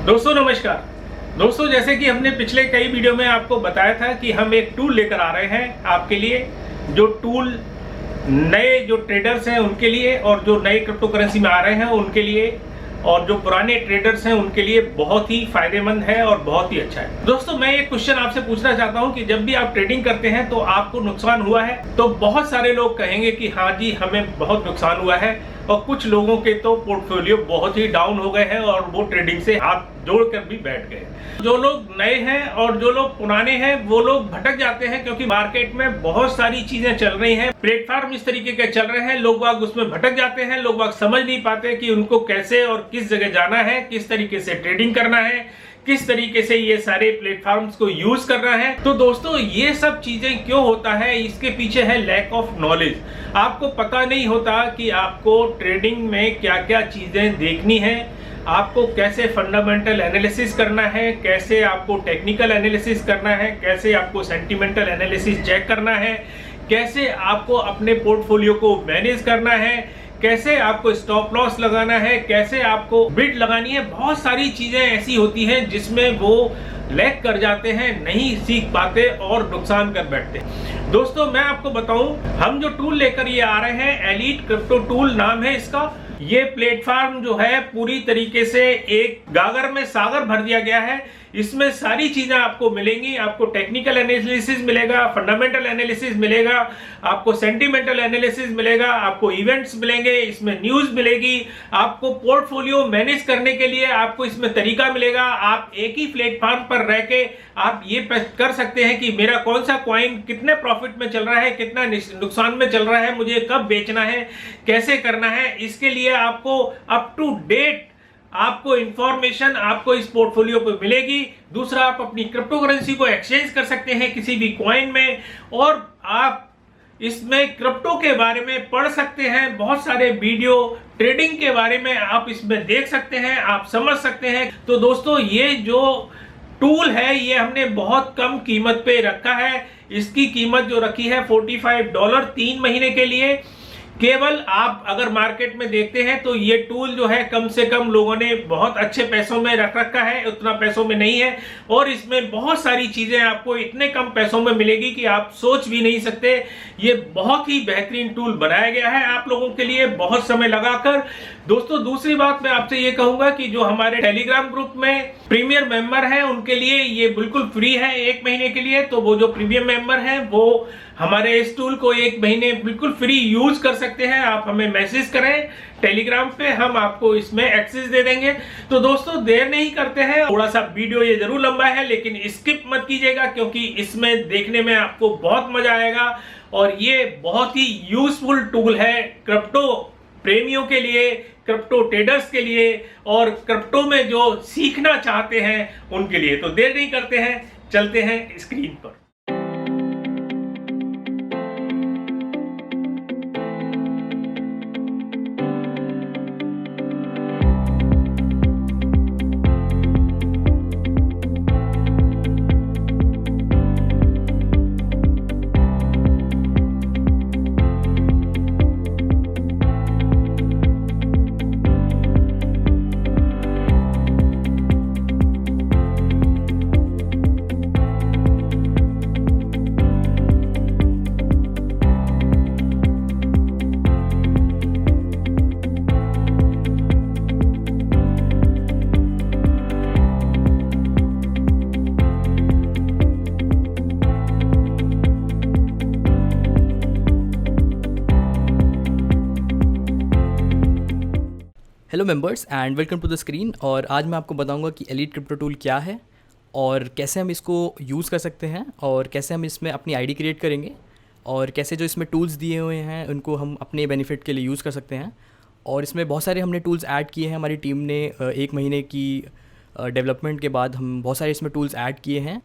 दोस्तों नमस्कार। दोस्तों जैसे कि हमने पिछले कई वीडियो में आपको बताया था कि हम एक टूल लेकर आ रहे हैं आपके लिए, जो टूल नए जो ट्रेडर्स हैं उनके लिए और जो नए क्रिप्टो करेंसी में आ रहे हैं उनके लिए और जो पुराने ट्रेडर्स हैं उनके लिए बहुत ही फायदेमंद है और बहुत ही अच्छा है। दोस्तों मैं एक क्वेश्चन आपसे पूछना चाहता हूं कि जब भी आप ट्रेडिंग करते हैं तो आपको नुकसान हुआ है? तो बहुत सारे लोग कहेंगे कि हाँ जी हमें बहुत नुकसान हुआ है, और कुछ लोगों के तो पोर्टफोलियो बहुत ही डाउन हो गए हैं और वो ट्रेडिंग से हाथ जोड़कर भी बैठ गए। जो लोग नए हैं और जो लोग पुराने हैं वो लोग भटक जाते हैं, क्योंकि मार्केट में बहुत सारी चीजें चल रही हैं, प्लेटफॉर्म इस तरीके के चल रहे हैं, लोग बाग उसमें भटक जाते हैं। लोग बाग समझ नहीं पाते कि उनको कैसे और किस जगह जाना है, किस तरीके से ट्रेडिंग करना है, किस तरीके से ये सारे प्लेटफॉर्म्स को यूज करना है। तो दोस्तों ये सब चीजें क्यों होता है, इसके पीछे है लैक ऑफ नॉलेज। आपको पता नहीं होता कि आपको ट्रेडिंग में क्या क्या चीजें देखनी है, आपको कैसे फंडामेंटल एनालिसिस करना है, कैसे आपको टेक्निकल एनालिसिस करना है, कैसे आपको सेंटिमेंटल एनालिसिस चेक करना है, कैसे आपको अपने पोर्टफोलियो को मैनेज करना है, कैसे आपको स्टॉप लॉस लगाना है, कैसे आपको बिड लगानी है। बहुत सारी चीजें ऐसी होती हैं जिसमें वो लैग कर जाते हैं, नहीं सीख पाते और नुकसान कर बैठते हैं। दोस्तों मैं आपको बताऊं, हम जो टूल लेकर ये आ रहे हैं, एलीट क्रिप्टो टूल नाम है इसका। ये प्लेटफॉर्म जो है पूरी तरीके से एक गागर में सागर भर दिया गया है। इसमें सारी चीजें आपको मिलेंगी। आपको टेक्निकल एनालिसिस मिलेगा, फंडामेंटल एनालिसिस मिलेगा, आपको सेंटिमेंटल एनालिसिस मिलेगा, आपको इवेंट्स मिलेंगे, इसमें न्यूज मिलेगी, आपको पोर्टफोलियो मैनेज करने के लिए आपको इसमें तरीका मिलेगा। आप एक ही प्लेटफॉर्म पर रह के आप ये कर सकते हैं कि मेरा कौन सा कॉइन कितने प्रॉफिट में चल रहा है, कितना नुकसान में चल रहा है, मुझे कब बेचना है, कैसे करना है। इसके लिए आपको अप टू डेट आपको इंफॉर्मेशन आपको इस पोर्टफोलियो पर मिलेगी। दूसरा, आप अपनी क्रिप्टो करेंसी को एक्सचेंज कर सकते हैं किसी भी कॉइन में, और आप इसमें क्रिप्टो के बारे में पढ़ सकते हैं। बहुत सारे वीडियो ट्रेडिंग के बारे में आप इसमें देख सकते हैं, आप समझ सकते हैं। तो दोस्तों ये जो टूल है ये हमने बहुत कम कीमत पे रखा है। इसकी कीमत जो रखी है $45 3 महीने के लिए। केवल आप अगर मार्केट में देखते हैं तो ये टूल जो है कम से कम लोगों ने बहुत अच्छे पैसों में रख रखा है, उतना पैसों में नहीं है। और इसमें बहुत सारी चीजें आपको इतने कम पैसों में मिलेगी कि आप सोच भी नहीं सकते। ये बहुत ही बेहतरीन टूल बनाया गया है आप लोगों के लिए, बहुत समय लगाकर। दोस्तों दूसरी बात मैं आपसे ये कहूंगा कि जो हमारे टेलीग्राम ग्रुप में प्रीमियर मेंबर हैं उनके लिए ये बिल्कुल फ्री है 1 महीने के लिए। तो वो जो प्रीमियम मेंबर हैं वो हमारे इस टूल को 1 महीने बिल्कुल फ्री यूज कर सकते हैं। आप हमें मैसेज करें टेलीग्राम पे, हम आपको इसमें एक्सेस दे देंगे। तो दोस्तों देर नहीं करते हैं, थोड़ा सा वीडियो ये जरूर लंबा है लेकिन स्किप मत कीजिएगा, क्योंकि इसमें देखने में आपको बहुत मजा आएगा। और ये बहुत ही यूजफुल टूल है क्रिप्टो प्रेमियों के लिए, क्रिप्टो ट्रेडर्स के लिए, और क्रिप्टो में जो सीखना चाहते हैं उनके लिए। तो देर नहीं करते हैं, चलते हैं स्क्रीन पर। Hello members and welcome to the screen. और आज मैं आपको बताऊंगा कि एलीट क्रिप्टो टूल क्या है और कैसे हम इसको यूज़ कर सकते हैं, और कैसे हम इसमें अपनी आईडी क्रिएट करेंगे, और कैसे जो इसमें टूल्स दिए हुए हैं उनको हम अपने बेनिफिट के लिए यूज़ कर सकते हैं। और इसमें बहुत सारे हमने टूल्स ऐड किए हैं, हमारी टीम ने 1 महीने की डेवलपमेंट के बाद हम बहुत सारे इसमें टूल्स ऐड किए हैं,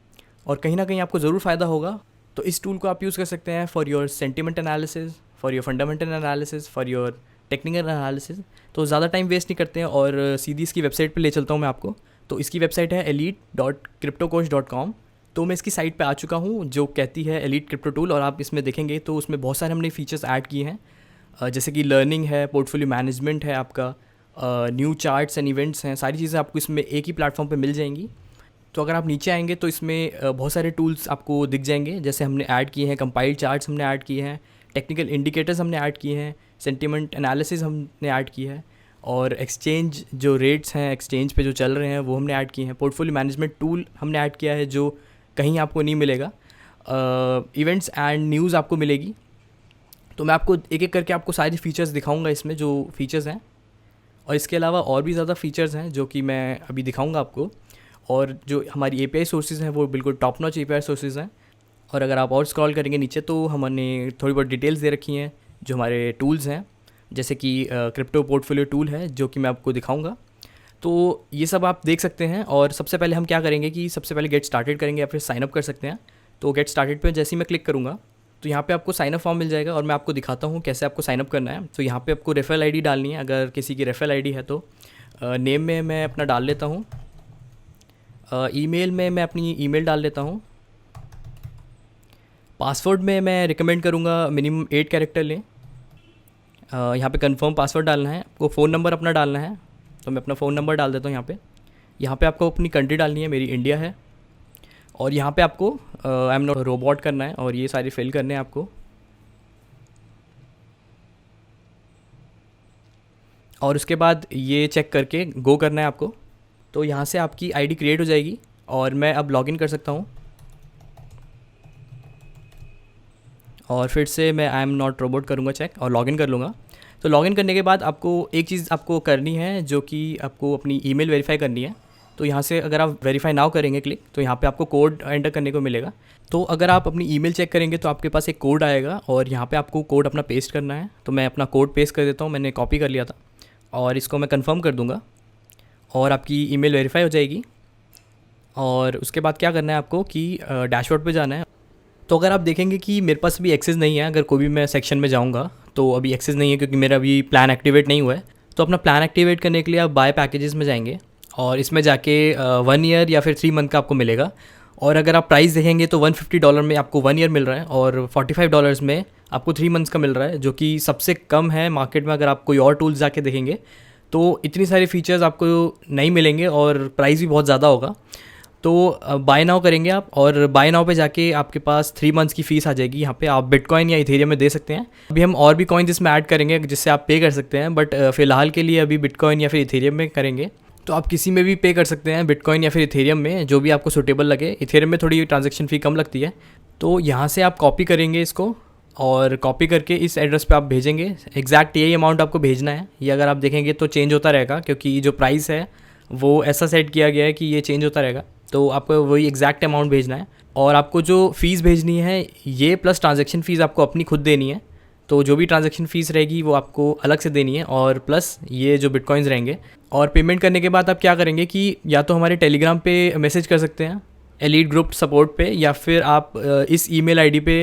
और कहीं ना कहीं आपको ज़रूर फ़ायदा होगा। तो इस टूल को आप यूज़ कर सकते हैं for your sentiment analysis, for your fundamental analysis, for your technical analysis. तो ज़्यादा टाइम वेस्ट नहीं करते हैं और सीधी इसकी वेबसाइट पे ले चलता हूँ मैं आपको। तो इसकी वेबसाइट है elite.cryptocoach.com। तो मैं इसकी साइट पे आ चुका हूँ जो कहती है एलीट क्रिप्टो टूल, और आप इसमें देखेंगे तो उसमें बहुत सारे हमने फीचर्स ऐड किए हैं, जैसे कि लर्निंग है, पोर्टफोलियो मैनेजमेंट है आपका, न्यू चार्ट्स एंड इवेंट्स हैं, सारी चीज़ें आपको इसमें एक ही प्लेटफॉर्म पे मिल जाएंगी। तो अगर आप नीचे आएंगे तो इसमें बहुत सारे टूल्स आपको दिख जाएंगे, जैसे हमने ऐड किए हैं कंपाइल्ड चार्ट्स, हमने ऐड किए हैं टेक्निकल इंडिकेटर्स, हमने ऐड किए हैं सेंटिमेंट एनालिसिस हमने ऐड किए हैं, और एक्सचेंज जो रेट्स हैं एक्सचेंज पे जो चल रहे हैं वो हमने ऐड किए हैं। पोर्टफोलियो मैनेजमेंट टूल हमने ऐड किया है जो कहीं आपको नहीं मिलेगा। इवेंट्स एंड न्यूज़ आपको मिलेगी। तो मैं आपको एक एक करके आपको सारी फीचर्स दिखाऊंगा इसमें जो फीचर्स हैं, और इसके अलावा और भी ज़्यादा फीचर्स हैं जो कि मैं अभी दिखाऊंगा आपको। और जो हमारी एपीआई सोर्सेज हैं वो बिल्कुल टॉप नॉच एपीआई सोर्सेज हैं। और अगर आप और स्क्रॉल करेंगे नीचे तो हमने थोड़ी बहुत डिटेल्स दे रखी हैं जो हमारे टूल्स हैं, जैसे कि क्रिप्टो पोर्टफोलियो टूल है जो कि मैं आपको दिखाऊंगा। तो ये सब आप देख सकते हैं। और सबसे पहले हम क्या करेंगे कि सबसे पहले गेट स्टार्टेड करेंगे या फिर साइन अप कर सकते हैं। तो गेट स्टार्टेड पे जैसे ही मैं क्लिक करूँगा तो यहाँ पे आपको साइन अप फॉर्म मिल जाएगा, और मैं आपको दिखाता हूँ कैसे आपको साइन अप करना है। तो यहाँ पे आपको रेफरल आईडी डालनी है, अगर किसी की रेफरल आईडी है तो नेम में मैं अपना डाल लेता हूँ, ईमेल में मैं अपनी ईमेल डाल लेता हूँ, पासवर्ड में मैं रिकमेंड करूँगा मिनिमम 8 कैरेक्टर लें। यहाँ पे कंफर्म पासवर्ड डालना है, आपको फ़ोन नंबर अपना डालना है, तो मैं अपना फ़ोन नंबर डाल देता हूँ यहाँ पे आपको अपनी कंट्री डालनी है, मेरी इंडिया है। और यहाँ पे आपको आई एम नॉट रोबोट करना है, और ये सारे फिल करने हैं आपको। और उसके बाद ये चेक करके गो करना है आपको। तो यहाँ से आपकी आईडी क्रिएट हो जाएगी, और मैं अब लॉगिन कर सकता हूँ। और फिर से मैं आई एम नॉट रोबोट करूँगा चेक, और लॉगिन कर लूँगा। तो लॉगिन करने के बाद आपको एक चीज़ आपको करनी है, जो कि आपको अपनी ईमेल वेरीफाई करनी है। तो यहाँ से अगर आप वेरीफाई नाउ करेंगे क्लिक, तो यहाँ पे आपको कोड एंटर करने को मिलेगा। तो अगर आप अपनी ईमेल चेक करेंगे तो आपके पास एक कोड आएगा, और यहाँ पे आपको कोड अपना पेस्ट करना है। तो मैं अपना कोड पेस्ट कर देता हूँ, मैंने कॉपी कर लिया था, और इसको मैं कंफर्म कर दूँगा, और आपकी ईमेल वेरीफाई हो जाएगी। और उसके बाद क्या करना है आपको कि डैशबोर्ड पे जाना है। तो अगर आप देखेंगे कि मेरे पास अभी एक्सेस नहीं है, अगर कोई भी मैं सेक्शन में जाऊँगा तो अभी एक्सेस नहीं है क्योंकि मेरा अभी प्लान एक्टिवेट नहीं हुआ है। तो अपना प्लान एक्टिवेट करने के लिए आप बाय पैकेजेस में जाएंगे, और इसमें जाके 1 ईयर या फिर 3 मंथ का आपको मिलेगा। और अगर आप प्राइस देखेंगे तो $150 में आपको 1 ईयर मिल रहा है, और $45 में आपको 3 मंथ्स का मिल रहा है, जो कि सबसे कम है मार्केट में। अगर आप कोई और टूल्स जाके देखेंगे तो इतनी सारी फीचर्स आपको नहीं मिलेंगे, और प्राइस भी बहुत ज़्यादा होगा। तो बाय नाउ करेंगे आप, और बाय नाउ पे जाके आपके पास 3 मंथ्स की फ़ीस आ जाएगी। यहाँ पे आप बिटकॉइन या इथेरियम में दे सकते हैं। अभी हम और भी कॉइन इसमें ऐड करेंगे जिससे आप पे कर सकते हैं, बट फ़िलहाल के लिए अभी बिटकॉइन या फिर इथेरियम में करेंगे। तो आप किसी में भी पे कर सकते हैं, बिटकॉइन या फिर इथेरियम में, जो भी आपको सूटेबल लगे। इथेरियम में थोड़ी ट्रांजैक्शन फ़ी कम लगती है। तो यहाँ से आप कॉपी करेंगे इसको, और कॉपी करके इस एड्रेस पे आप भेजेंगे। एग्जैक्ट यही अमाउंट आपको भेजना है। ये अगर आप देखेंगे तो चेंज होता रहेगा, क्योंकि जो प्राइस है वो ऐसा सेट किया गया है कि ये चेंज होता रहेगा। तो आपको वही एग्जैक्ट अमाउंट भेजना है, और आपको जो फ़ीस भेजनी है ये प्लस ट्रांजैक्शन फ़ीस आपको अपनी खुद देनी है। तो जो भी ट्रांजैक्शन फ़ीस रहेगी वो आपको अलग से देनी है, और प्लस ये जो बिटकॉइंस रहेंगे। और पेमेंट करने के बाद आप क्या करेंगे कि या तो हमारे टेलीग्राम पे मैसेज कर सकते हैं एलीट ग्रुप सपोर्ट पे, या फिर आप इस ईमेल आईडी पे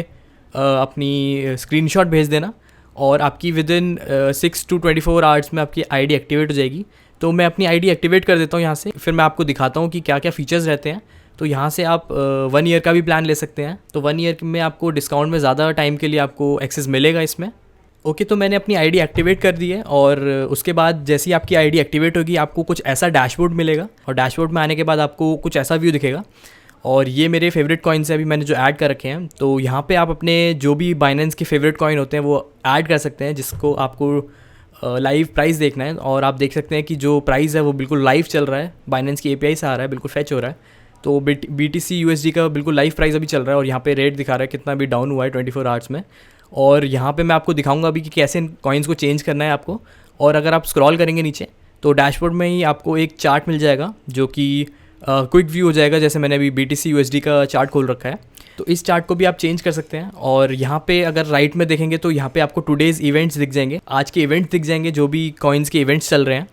अपनी स्क्रीनशॉट भेज देना, और आपकी विद इन 6 to 24 आवर्स में आपकी आईडी एक्टिवेट हो जाएगी। तो मैं अपनी आईडी एक्टिवेट कर देता हूँ यहाँ से, फिर मैं आपको दिखाता हूँ कि क्या क्या फ़ीचर्स रहते हैं। तो यहाँ से आप 1 ईयर का भी प्लान ले सकते हैं। तो 1 ईयर में आपको डिस्काउंट में ज़्यादा टाइम के लिए आपको एक्सेस मिलेगा इसमें। ओके, तो मैंने अपनी आईडी एक्टिवेट कर दी है, और उसके बाद जैसे ही आपकी आईडी एक्टिवेट होगी आपको कुछ ऐसा डैशबोर्ड मिलेगा, और डैशबोर्ड में आने के बाद आपको कुछ ऐसा व्यू दिखेगा। और ये मेरे फेवरेट कॉइन्स हैं अभी मैंने जो ऐड कर रखे हैं। तो यहाँ पे आप अपने जो भी बाइनेंस के फेवरेट कॉइन होते हैं वो ऐड कर सकते हैं, जिसको आपको लाइव प्राइस देखना है। और आप देख सकते हैं कि जो प्राइस है वो बिल्कुल लाइव चल रहा है, बाइनेंस की एपीआई से आ रहा है, बिल्कुल फैच हो रहा है। तो BTC USD का बिल्कुल लाइव प्राइस अभी चल रहा है, और यहाँ पे रेट दिखा रहा है कितना भी डाउन हुआ है 24 आवर्स में। और यहाँ पे मैं आपको दिखाऊंगा अभी कि कैसे इन कॉइन्स को चेंज करना है आपको। और अगर आप स्क्रॉल करेंगे नीचे तो डैशबोर्ड में ही आपको एक चार्ट मिल जाएगा, जो कि क्विक व्यू हो जाएगा। जैसे मैंने अभी BTC USD का चार्ट खोल रखा है, तो इस चार्ट को भी आप चेंज कर सकते हैं। और यहाँ पे अगर राइट में देखेंगे तो यहाँ पे आपको टुडेज़ इवेंट्स दिख जाएंगे, आज के इवेंट्स दिख जाएंगे, जो भी कॉइन्स के इवेंट्स चल रहे हैं।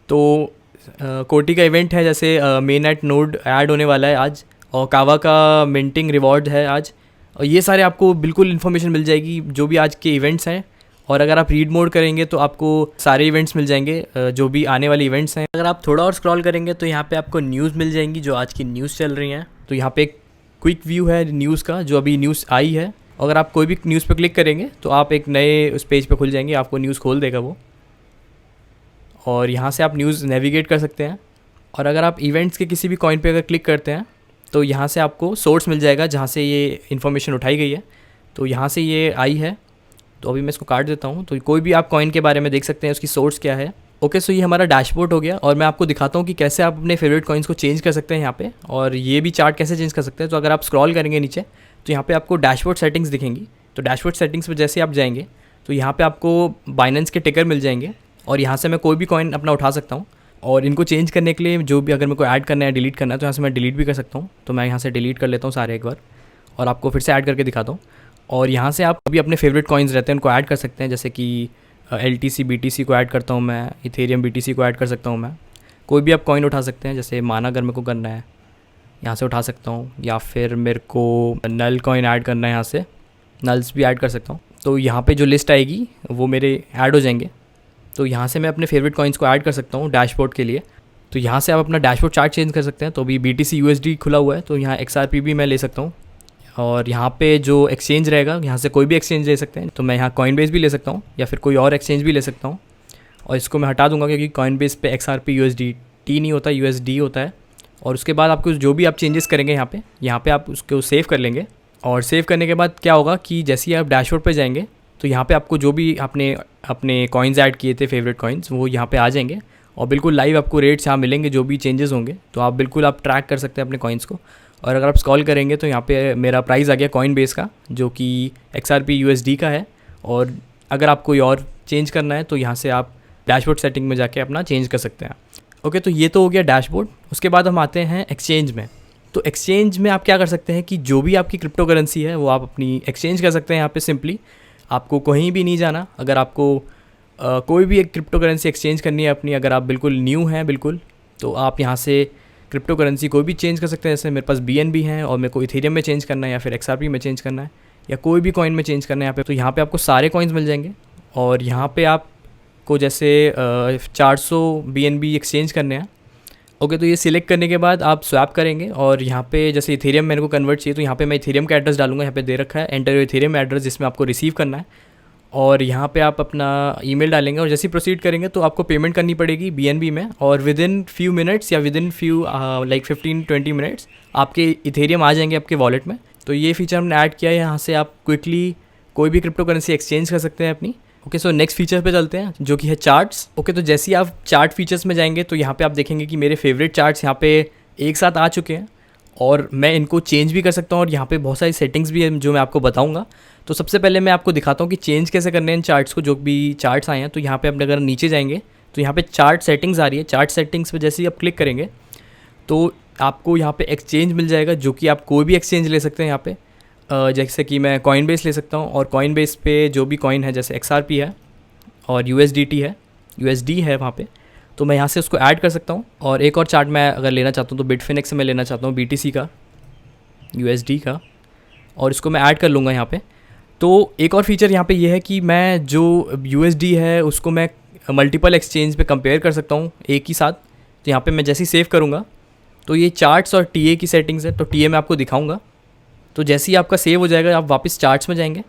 तो कोटी का इवेंट है, जैसे मेननेट नोड ऐड होने वाला है आज, और कावा का मिंटिंग रिवॉर्ड है आज। और ये सारे आपको बिल्कुल इन्फॉर्मेशन मिल जाएगी जो भी आज के इवेंट्स हैं। और अगर आप रीड मोड करेंगे तो आपको सारे इवेंट्स मिल जाएंगे, जो भी आने वाले इवेंट्स हैं। अगर आप थोड़ा और स्क्रॉल करेंगे तो यहाँ पे आपको न्यूज़ मिल जाएंगी, जो आज की न्यूज़ चल रही हैं। तो यहाँ पे एक क्विक व्यू है न्यूज़ का, जो अभी न्यूज़ आई है। अगर आप कोई भी न्यूज़ पे क्लिक करेंगे तो आप एक नए उस पेज पे खुल जाएंगे, आपको न्यूज़ खोल देगा वो। और यहाँ से आप न्यूज़ नेविगेट कर सकते हैं। और अगर आप इवेंट्स के किसी भी कॉइन पे अगर क्लिक करते हैं तो यहाँ से आपको सोर्स मिल जाएगा जहाँ से ये इन्फॉर्मेशन उठाई गई है। तो यहाँ से ये आई है, तो अभी मैं इसको काट देता हूँ। तो कोई भी आप कॉइन के बारे में देख सकते हैं, उसकी सोर्स क्या है। ओके, सो ये हमारा डैशबोर्ड हो गया और मैं आपको दिखाता हूँ कि कैसे आप अपने फेवरेट कॉइन्स को चेंज कर सकते हैं यहाँ पे, और ये भी चार्ट कैसे चेंज कर सकते हैं। तो अगर आप स्क्रॉल करेंगे नीचे तो यहाँ पे आपको डैशबोर्ड सेटिंग्स दिखेंगी। तो डैशबोर्ड सेटिंग्स पे जैसे आप जाएंगे तो यहाँ पे आपको बाइनेंस के टिकर मिल जाएंगे और यहाँ से मैं कोई भी कॉइन अपना उठा सकता हूँ। और इनको चेंज करने के लिए जो भी अगर मेरे को ऐड करना है, डिलीट करना है, तो यहाँ से मैं डिलीट भी कर सकता हूँ। तो मैं यहाँ से डिलीट कर लेता हूँ सारे एक बार और आपको फिर से ऐड करके दिखाता हूँ। और यहाँ से आप भी अपने फेवरेट कॉइन्स रहते हैं उनको ऐड कर सकते हैं, जैसे कि LTC BTC को ऐड करता हूँ मैं, इथेरियम BTC को ऐड कर सकता हूँ मैं। कोई भी आप कॉइन उठा सकते हैं, जैसे माना अगर मेरे को करना है यहाँ से उठा सकता हूँ, या फिर मेरे को नल कॉइन ऐड करना है यहाँ से नल्स भी ऐड कर सकता हूँ। तो यहाँ पे जो लिस्ट आएगी वो मेरे ऐड हो जाएंगे। तो यहाँ से मैं अपने फेवरेट कॉइन्स को ऐड कर सकता हूँ डैशबोर्ड के लिए। तो यहाँ से आप अपना डैशबोर्ड चार्ट चेंज कर सकते हैं। तो अभी BTC USD खुला हुआ है, तो यहाँ XRP भी मैं ले सकता हूँ। और यहाँ पे जो एक्सचेंज रहेगा यहाँ से कोई भी एक्सचेंज ले सकते हैं। तो मैं यहाँ कॉइनबेस भी ले सकता हूँ या फिर कोई और एक्सचेंज भी ले सकता हूँ। और इसको मैं हटा दूंगा क्योंकि कॉइनबेस पे XRP USDT नहीं होता, USD होता है। और उसके बाद आपको जो भी आप चेंजेस करेंगे यहाँ पे आप उसको सेव कर लेंगे। और सेव करने के बाद क्या होगा कि जैसे ही आप डैशबोर्ड पे जाएंगे तो यहाँ पे आपको जो भी आपने अपने कॉइन्स ऐड किए थे, फेवरेट कॉइन्स, वो यहाँ पे आ जाएंगे और बिल्कुल लाइव आपको रेट्स यहाँ मिलेंगे जो भी चेंजेस होंगे। तो आप बिल्कुल आप ट्रैक कर सकते हैं अपने कॉइन्स को। और अगर आप स्क्रॉल करेंगे तो यहाँ पे मेरा प्राइस आ गया कॉइनबेस का, जो कि XRP USD का है। और अगर आप कोई और चेंज करना है तो यहाँ से आप डैशबोर्ड सेटिंग में जाके अपना चेंज कर सकते हैं। ओके, तो ये तो हो गया डैशबोर्ड। उसके बाद हम आते हैं एक्सचेंज में। तो एक्सचेंज में आप क्या कर सकते हैं कि जो भी आपकी क्रिप्टो करेंसी है वो आप अपनी एक्सचेंज कर सकते हैं यहाँ पे सिंपली। आपको कहीं भी नहीं जाना। अगर आपको कोई भी एक क्रिप्टो करेंसी एक्सचेंज करनी है अपनी, अगर आप बिल्कुल न्यू हैं बिल्कुल, तो आप यहाँ से क्रिप्टो करेंसी कोई भी चेंज कर सकते हैं। जैसे मेरे पास BNB है और मेरे को इथेरियम में चेंज करना है या फिर XRP में चेंज करना है या कोई भी कॉइन में चेंज करना है यहाँ पे, तो यहाँ पे आपको सारे कॉइन्स मिल जाएंगे। और यहाँ पे आपको जैसे 400 BNB एक्सचेंज करने हैं। ओके, तो ये सिलेक्ट करने के बाद आप स्वैप करेंगे और यहाँ पे जैसे इथेरियम मेरे को कन्वर्ट चाहिए तो यहाँ पे मैं इथेरियम का एड्रेस डालूंगा। यहाँ पे दे रखा है एंटर योर इथेरियम एड्रेस, जिसमें आपको रिसीव करना है। और यहाँ पे आप अपना ईमेल डालेंगे और जैसे ही प्रोसीड करेंगे तो आपको पेमेंट करनी पड़ेगी BNB में। और विद इन फ्यू मिनट्स या with in few like 15-20 minutes आपके इथेरियम आ जाएंगे आपके वॉलेट में। तो ये फीचर हमने ऐड किया है। यहाँ से आप क्विकली कोई भी क्रिप्टो करेंसी एक्सचेंज कर सकते हैं अपनी। ओके, सो नेक्स्ट फीचर पे चलते हैं जो कि है चार्ट्स। ओके, तो जैसे ही आप चार्ट फीचर्स में जाएंगे तो यहाँ पे आप देखेंगे कि मेरे फेवरेट चार्ट्स यहाँ पे एक साथ आ चुके हैं और मैं इनको चेंज भी कर सकता हूँ। और यहाँ पे बहुत सारी सेटिंग्स भी हैं जो मैं आपको बताऊँगा। तो सबसे पहले मैं आपको दिखाता हूँ कि चेंज कैसे करने हैं इन चार्ट्स को, जो भी चार्ट्स आए हैं। तो यहाँ पे आप अगर नीचे जाएंगे तो यहाँ पे चार्ट सेटिंग्स आ रही है। चार्ट सेटिंग्स पे जैसे ही आप क्लिक करेंगे तो आपको यहाँ पे एक्सचेंज मिल जाएगा, जो कि आप कोई भी एक्सचेंज ले सकते हैं यहाँ पे। जैसे कि मैं कॉइनबेस ले सकता हूँ और कॉइनबेस पे जो भी कॉइन है जैसे XRP है और USDT है, USD है वहाँ पे, तो मैं यहाँ से उसको ऐड कर सकता हूँ। और एक और चार्ट मैं अगर लेना चाहता हूँ तो बिटफिनेक्स से मैं लेना चाहता हूँ BTC का, USD का, और इसको मैं ऐड कर लूँगा यहाँ पे। तो एक और फीचर यहाँ पे ये है कि मैं जो USD है उसको मैं मल्टीपल एक्सचेंज पे कंपेयर कर सकता हूँ एक ही साथ। तो यहाँ पे मैं जैसे ही सेव करूँगा तो ये चार्ट्स और TA की सेटिंग्स है, तो TA मैं आपको दिखाऊँगा। तो जैसे ही आपका सेव हो जाएगा आप वापस चार्ट्स में जाएंगे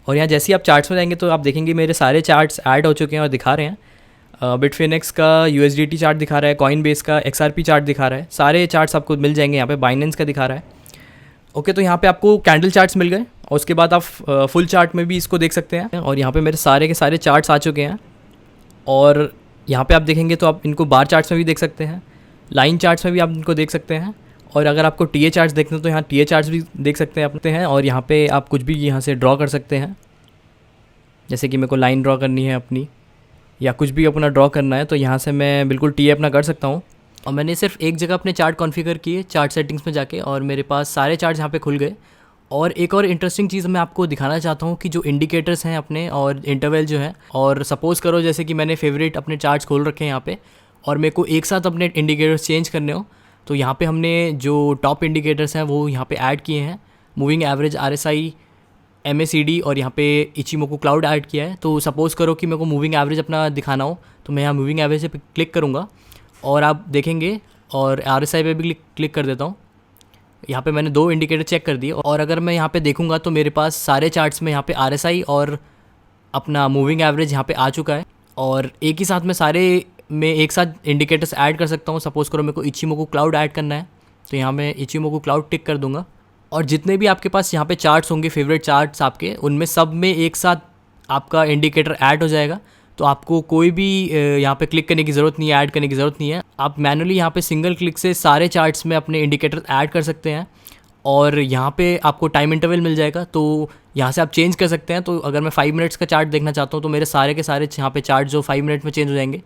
और यहाँ जैसे ही आप चार्ट्स में जाएंगे तो आप देखेंगे मेरे सारे चार्ट्स ऐड हो चुके हैं और दिखा रहे हैं। बिटफिनेक्स का USDT चार्ट दिखा रहा है, कॉइनबेस का XRP चार्ट दिखा रहा है, सारे चार्ट्स आपको मिल जाएंगे। यहाँ पे बाइनेंस का दिखा रहा है। ओके, तो यहाँ पे आपको कैंडल चार्ट्स मिल गए और उसके बाद आप फुल चार्ट में भी इसको देख सकते हैं। और यहाँ पे मेरे सारे के सारे चार्ट्स आ चुके हैं और यहाँ पे आप देखेंगे तो आप इनको बार चार्ट्स में भी देख सकते हैं, लाइन चार्ट्स में भी आप इनको देख सकते हैं। और अगर आपको TA चार्ट्स देखते हैं तो यहाँ TA चार्ट्स भी देख सकते हैं अपने हैं। और यहाँ पे आप कुछ भी यहाँ से ड्रॉ कर सकते हैं, जैसे कि मेरे को लाइन ड्रॉ करनी है अपनी या कुछ भी अपना ड्रॉ करना है तो यहाँ से मैं बिल्कुल TA अपना कर सकता हूँ। और मैंने सिर्फ एक जगह अपने चार्ट कॉन्फ़िगर किए चार्ट सेटिंग्स में जाके और मेरे पास सारे चार्ट्स यहाँ पे खुल गए। और एक और इंटरेस्टिंग चीज़ मैं आपको दिखाना चाहता हूँ कि जो इंडिकेटर्स हैं अपने और इंटरवल जो है, और सपोज़ करो जैसे कि मैंने फेवरेट अपने चार्ट्स खोल रखे हैं यहाँ पे और मेरे को एक साथ अपने इंडिकेटर्स चेंज करने हो तो यहाँ पे हमने जो टॉप इंडिकेटर्स हैं वो यहाँ पे ऐड किए हैं। मूविंग एवरेज, RSI, MACD और यहाँ पे इचिमोको क्लाउड ऐड किया है। तो सपोज़ करो कि मेरे को मूविंग एवरेज अपना दिखाना हो तो मैं यहाँ मूविंग एवरेज पे क्लिक करूँगा और आप देखेंगे, और RSI पे भी क्लिक कर देता हूँ। यहाँ पे मैंने 2 इंडिकेटर चेक कर दिए और अगर मैं यहाँ पे देखूँगा तो मेरे पास सारे चार्ट्स में यहाँ पे RSI और अपना मूविंग एवरेज यहाँ पे आ चुका है। और एक ही साथ में सारे में एक साथ इंडिकेटर्स ऐड कर सकता हूँ। सपोज़ करो मेरे को इचिमोकू क्लाउड ऐड करना है, तो यहाँ मैं इचिमोकू क्लाउड टिक कर दूंगा और जितने भी आपके पास यहाँ पे चार्ट्स होंगे, फेवरेट चार्ट्स आपके, उनमें सब में एक साथ आपका इंडिकेटर ऐड हो जाएगा। तो आपको कोई भी यहाँ पे क्लिक करने की ज़रूरत नहीं है, ऐड करने की ज़रूरत नहीं है। आप मैनुअली यहाँ पे सिंगल क्लिक से सारे चार्ट्स में अपने इंडिकेटर ऐड कर सकते हैं और यहाँ पे आपको टाइम इंटरवल मिल जाएगा, तो यहाँ से आप चेंज कर सकते हैं। तो अगर मैं 5 मिनट्स का चार्ट देखना चाहता हूँ तो मेरे सारे के सारे यहाँ पे चार्ट जो 5 मिनट में चेंज हो जाएंगे।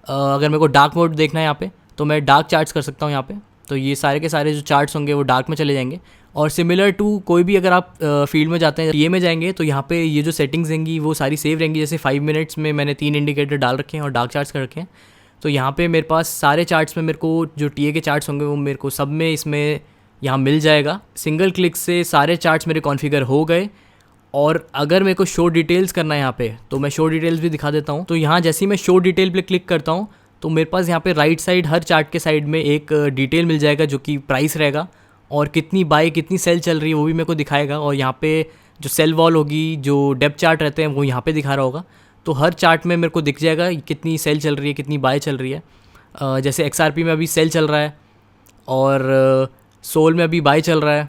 अगर मेरे को डार्क मोड देखना है यहाँ पे, तो मैं डार्क चार्ट्स कर सकता हूँ यहाँ पे, तो ये सारे के सारे जो चार्ट्स होंगे वो डार्क में चले जाएंगे। और सिमिलर टू कोई भी अगर आप फील्ड में जाते हैं, ये में जाएंगे, तो यहाँ पे ये जो सेटिंग्स रहेंगी वो सारी सेव रहेंगी। जैसे 5 मिनट्स में मैंने 3 इंडिकेटर डाल रखे हैं और डार्क चार्ट्स कर रखे हैं, तो यहाँ पे मेरे पास सारे चार्ट्स में मेरे को जो टीए के चार्ट्स होंगे वो मेरे को सब में इसमें यहाँ मिल जाएगा। सिंगल क्लिक से सारे चार्ट्स मेरे कॉन्फ़िगर हो गए। और अगर मेरे को शो डिटेल्स करना है यहाँ पे, तो मैं शो डिटेल्स भी दिखा देता हूँ। तो यहाँ जैसे ही मैं शो डिटेल पे क्लिक करता हूँ तो मेरे पास यहाँ पे राइट साइड हर चार्ट के साइड में एक डिटेल मिल जाएगा जो कि प्राइस रहेगा और कितनी बाय कितनी सेल चल रही है वो भी मेरे को दिखाएगा। और यहाँ पे जो सेल वॉल होगी, जो डेप्थ चार्ट रहते हैं वो यहाँ पे दिखा रहा होगा, तो हर चार्ट में मेरे को दिख जाएगा कितनी सेल चल रही है, कितनी बाय चल रही है। जैसे XRP में अभी सेल चल रहा है और सोल में अभी बाय चल रहा है,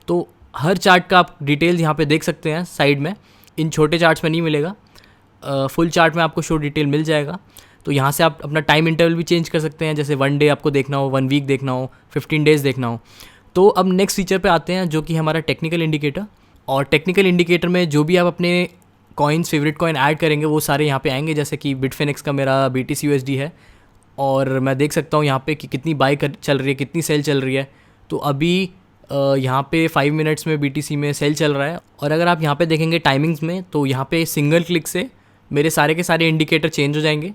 तो हर चार्ट का आप डिटेल यहाँ पे देख सकते हैं साइड में। इन छोटे चार्ट्स में नहीं मिलेगा, फुल चार्ट में आपको शो डिटेल मिल जाएगा। तो यहाँ से आप अपना टाइम इंटरवल भी चेंज कर सकते हैं, जैसे 1 डे आपको देखना हो, 1 वीक देखना हो, 15 डेज़ देखना हो। तो अब नेक्स्ट फीचर पे आते हैं जो कि हमारा टेक्निकल इंडिकेटर। और टेक्निकल इंडिकेटर में जो भी आप अपने कॉइन्स, फेवरेट कॉइन ऐड करेंगे वो सारे यहाँ पे आएंगे। जैसे कि बिटफिनिक्स का मेरा BTC/USD है और मैं देख सकता हूँ यहाँ पे कि कितनी बाय चल रही है, कितनी सेल चल रही है। तो अभी यहाँ पे 5 मिनट्स में BTC में सेल चल रहा है। और अगर आप यहाँ पे देखेंगे टाइमिंग्स में, तो यहाँ पे सिंगल क्लिक से मेरे सारे के सारे इंडिकेटर चेंज हो जाएंगे।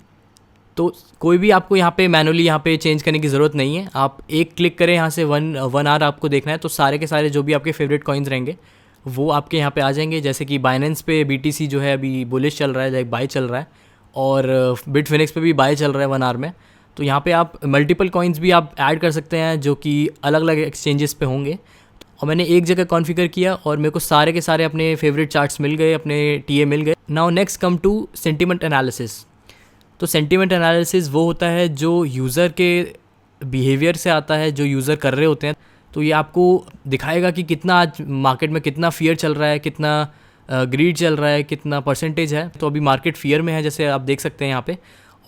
तो कोई भी आपको यहाँ पे मैनुअली यहाँ पे चेंज करने की ज़रूरत नहीं है। आप एक क्लिक करें यहाँ से, 1 आवर आपको देखना है, तो सारे के सारे जो भी आपके फेवरेट कॉइन्स रहेंगे वो आपके यहाँ पे आ जाएंगे। जैसे कि बाइनेंस पे BTC जो है अभी बुलिश चल रहा है, लाइक बाय चल रहा है, और बिटफिनिक्स पे भी बाय चल रहा है 1 आवर में। तो यहाँ पे आप मल्टीपल कॉइन्स भी आप ऐड कर सकते हैं जो कि अलग अलग एक्सचेंजेस पे होंगे। और मैंने एक जगह कॉन्फ़िगर किया और मेरे को सारे के सारे अपने फेवरेट चार्ट्स मिल गए, अपने टीए मिल गए। Now next come to sentiment analysis. तो सेंटिमेंट एनालिसिस वो होता है जो यूज़र के बिहेवियर से आता है, जो यूज़र कर रहे होते हैं। तो ये आपको दिखाएगा कि कितना आज मार्केट में कितना फियर चल रहा है, कितना ग्रीड चल रहा है, कितना परसेंटेज है। तो अभी मार्केट फियर में है, जैसे आप देख सकते हैं यहाँ पे,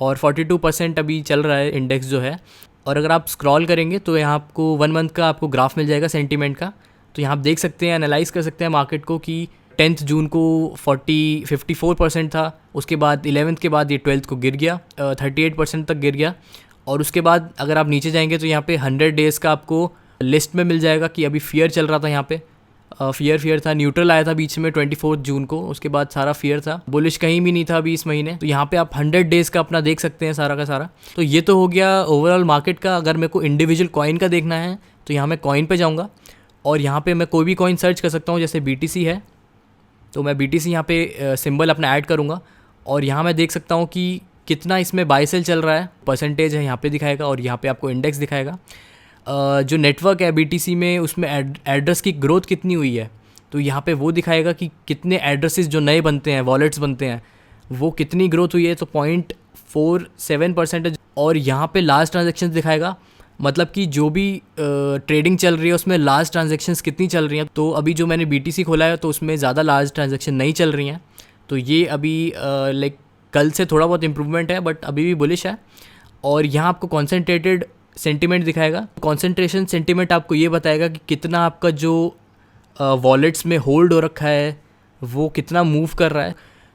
और 42% अभी चल रहा है इंडेक्स जो है। और अगर आप स्क्रॉल करेंगे तो यहाँ आपको 1 मंथ का आपको ग्राफ मिल जाएगा सेंटीमेंट का। तो यहाँ आप देख सकते हैं, एनालाइज कर सकते हैं मार्केट को कि 10th जून को 54% था, उसके बाद 11th के बाद ये 12th को गिर गया, 38% तक गिर गया। और उसके बाद अगर आप नीचे जाएंगे तो यहाँ पे 100 डेज़ का आपको लिस्ट में मिल जाएगा कि अभी फियर चल रहा था, यहाँ पे फियर था, न्यूट्रल आया था बीच में 24 जून को, उसके बाद सारा फियर था, बुलिश कहीं भी नहीं था अभी इस महीने। तो यहाँ पे आप 100 डेज़ का अपना देख सकते हैं सारा का सारा। तो ये तो हो गया ओवरऑल मार्केट का। अगर मेरे को इंडिविजुअल कॉइन का देखना है तो यहाँ मैं कॉइन पे जाऊँगा और यहाँ पे मैं कोई भी कॉइन सर्च कर सकता हूँ। जैसे BTC है तो मैं BTC यहाँ पे सिंबल अपना ऐड करूँगा और यहाँ मैं देख सकता हूँ कि कितना इसमें बाय सेल चल रहा है, परसेंटेज है यहाँ पे दिखाएगा और यहाँ पे आपको इंडेक्स दिखाएगा। जो नेटवर्क है BTC में उसमें एड्रेस की ग्रोथ कितनी हुई है, तो यहाँ पे वो दिखाएगा कि कितने एड्रेसेस जो नए बनते हैं, वॉलेट्स बनते हैं, वो कितनी ग्रोथ हुई है। तो 0.47%। और यहाँ पे लास्ट ट्रांजेक्शन्स दिखाएगा, मतलब कि जो भी ट्रेडिंग चल रही है उसमें लार्ज ट्रांजैक्शंस कितनी चल रही हैं। तो अभी जो मैंने BTC खोला है तो उसमें ज़्यादा लार्ज ट्रांजैक्शन नहीं चल रही हैं। तो ये अभी लाइक कल से थोड़ा बहुत इम्प्रूवमेंट है, बट अभी भी बुलिश है। और यहाँ आपको कॉन्सेंट्रेटेड सेंटिमेंट दिखाएगा। कॉन्सेंट्रेशन सेंटिमेंट आपको ये बताएगा कि कितना आपका जो वॉलेट्स में होल्ड हो रखा है वो कितना मूव कर रहा है।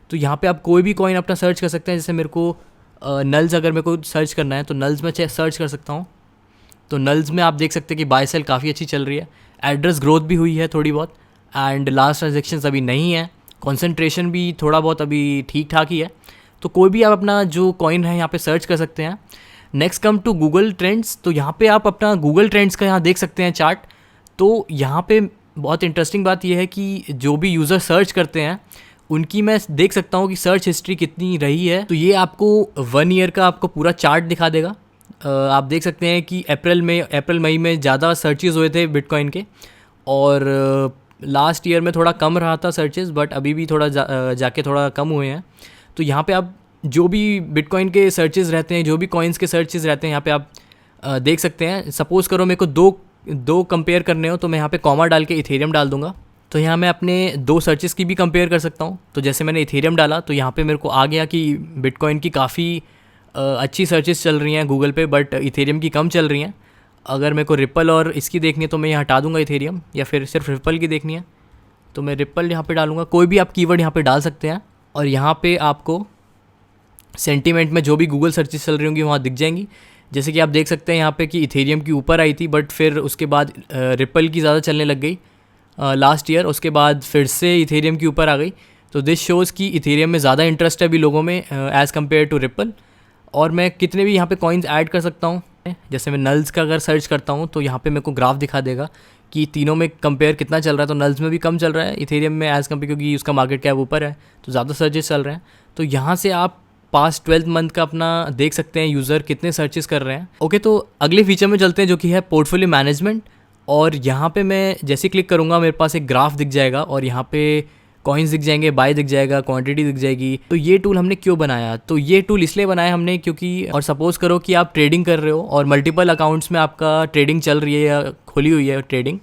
तो यहाँ पे आप कोई भी कॉइन अपना सर्च कर सकते हैं। जैसे मेरे को नल्स, अगर मेरे को सर्च करना है तो नल्स में सर्च कर सकता हूँ। तो नल्स में आप देख सकते हैं कि बाय सेल काफ़ी अच्छी चल रही है, एड्रेस ग्रोथ भी हुई है थोड़ी बहुत, एंड लास्ट ट्रांजेक्शन्स अभी नहीं है, कॉन्सेंट्रेशन भी थोड़ा बहुत अभी ठीक ठाक ही है। तो कोई भी आप अपना जो कॉइन है यहाँ पे सर्च कर सकते हैं। Next come to Google trends. तो यहाँ पे आप अपना गूगल ट्रेंड्स का यहाँ देख सकते हैं चार्ट। तो यहाँ पे बहुत इंटरेस्टिंग बात यह है कि जो भी यूज़र सर्च करते हैं उनकी मैं देख सकता हूँ कि सर्च हिस्ट्री कितनी रही है। तो ये आपको 1 ईयर का आपको पूरा चार्ट दिखा देगा। आप देख सकते हैं कि अप्रैल मई में ज़्यादा सर्चेज़ हुए थे बिटकॉइन के, और लास्ट ईयर में थोड़ा कम रहा था सर्चेज़, बट अभी भी थोड़ा जाके थोड़ा कम हुए हैं। तो यहाँ पे आप जो भी बिटकॉइन के सर्चेज़ रहते हैं, जो भी कॉइन्स के सर्चेज़ रहते हैं यहाँ पे आप देख सकते हैं। सपोज़ करो मेरे को दो कंपेयर करने हो तो मैं यहाँ पे कॉमा डाल के इथेरियम डाल दूंगा। तो यहाँ मैं अपने दो सर्चेज़ की भी कंपेयर कर सकता हूँ। तो जैसे मैंने इथेरियम डाला तो यहाँ पे मेरे को आ गया कि बिटकॉइन की काफ़ी अच्छी सर्चेस चल रही हैं गूगल पे, बट इथेरियम की कम चल रही हैं। अगर मेरे को रिपल और इसकी देखनी है तो मैं यहाँ हटा दूंगा इथेरियम, या फिर सिर्फ रिपल की देखनी है तो मैं रिपल यहाँ पे डालूंगा। कोई भी आप कीवर्ड यहाँ पे डाल सकते हैं और यहाँ पे आपको सेंटीमेंट में जो भी गूगल सर्चेस चल रही होंगी वहाँ दिख जाएंगी। जैसे कि आप देख सकते हैं यहाँ पे कि इथेरियम की ऊपर आई थी, बट फिर उसके बाद रिपल की ज़्यादा चलने लग गई लास्ट ईयर। उसके बाद फिर से इथेरियम की ऊपर आ गई। तो दिस शोज़ कि इथेरियम में ज़्यादा इंटरेस्ट है अभी लोगों में एज़ कम्पेयर टू रिपल। और मैं कितने भी यहाँ पे कॉइन्स ऐड कर सकता हूँ। जैसे मैं नल्स का अगर सर्च करता हूँ तो यहाँ पे मेरे को ग्राफ दिखा देगा कि तीनों में कंपेयर कितना चल रहा है। तो नल्स में भी कम चल रहा है इथेरियम में एज़ कम्पेयर, क्योंकि उसका मार्केट कैप ऊपर है तो ज़्यादा सर्चेस चल रहे हैं। तो यहाँ से आप पास्ट 12 मंथ का अपना देख सकते हैं यूज़र कितने सर्चेस कर रहे हैं। ओके, तो अगले फीचर में चलते हैं जो कि है पोर्टफोलियो मैनेजमेंट। और यहाँ पे मैं जैसे क्लिक करूँगा मेरे पास एक ग्राफ दिख जाएगा और यहाँ पे कॉइन्स दिख जाएंगे, बाय दिख जाएगा, क्वांटिटी दिख जाएगी। तो ये टूल हमने क्यों बनाया? तो ये टूल इसलिए बनाया हमने क्योंकि, और सपोज़ करो कि आप ट्रेडिंग कर रहे हो और मल्टीपल अकाउंट्स में आपका ट्रेडिंग चल रही है या खुली हुई है ट्रेडिंग,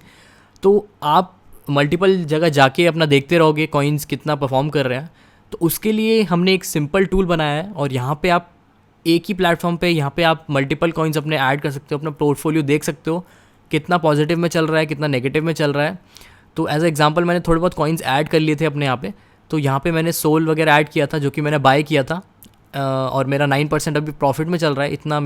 तो आप मल्टीपल जगह जाके अपना देखते रहोगे कॉइन्स कितना परफॉर्म कर रहे हैं। तो उसके लिए हमने एक सिंपल टूल बनाया है और यहाँ पे आप एक ही प्लेटफॉर्म पे यहाँ पे आप मल्टीपल कॉइन्स अपने ऐड कर सकते हो, अपना पोर्टफोलियो देख सकते हो कितना पॉजिटिव में चल रहा है, कितना नेगेटिव में चल रहा है। तो एज एग्जांपल मैंने थोड़े बहुत कॉइन्स ऐड कर लिए थे अपने यहाँ पे। तो यहाँ पे मैंने सोल वगैरह ऐड किया था जो कि मैंने बाय किया था और मेरा 9% अभी प्रॉफिट में चल रहा है। इतना